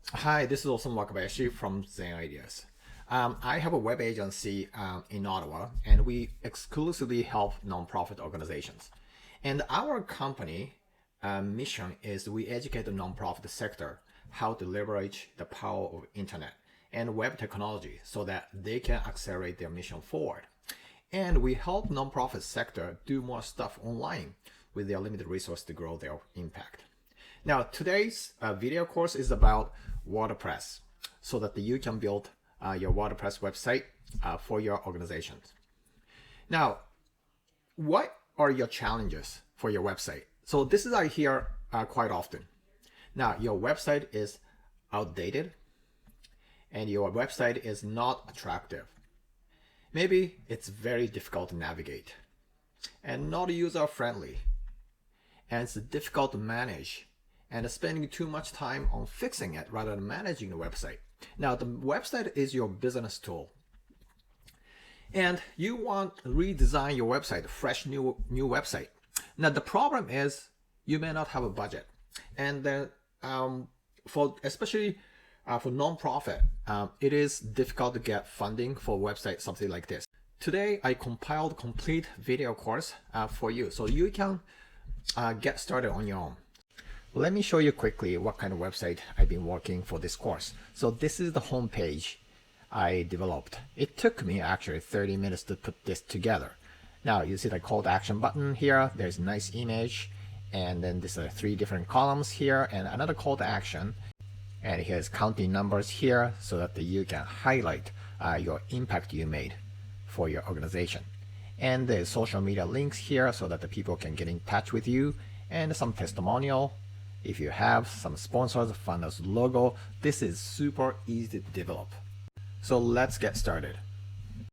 Hi, this is Osama Wakabayashi from Zen Ideas. I have a web agency in Ottawa, and we exclusively help nonprofit organizations. And our company mission is we educate the nonprofit sector how to leverage the power of internet and web technology so that they can accelerate their mission forward. And we help nonprofit sector do more stuff online with their limited resource to grow their impact. Now, today's video course is about WordPress so that you can build your WordPress website for your organization. Now, what are your challenges for your website? So this is I hear quite often. Now, your website is outdated and your website is not attractive. Maybe it's very difficult to navigate and not user-friendly, and it's difficult to manage and spending too much time on fixing it rather than managing the website. Now, the website is your business tool, and you want to redesign your website, fresh new website. Now, the problem is you may not have a budget, and then especially for nonprofit, it is difficult to get funding for a website, something like this. Today, I compiled a complete video course for you, so you can get started on your own. Let me show you quickly what kind of website I've been working for this course. So this is the home page I developed. It took me actually 30 minutes to put this together. Now you see the call to action button here. There's a nice image, and then there's 3 different columns here and another call to action. And here's counting numbers here so that you can highlight your impact you made for your organization. And there's social media links here so that the people can get in touch with you, and some testimonial. If you have some sponsors, funders logo, this is super easy to develop. So let's get started.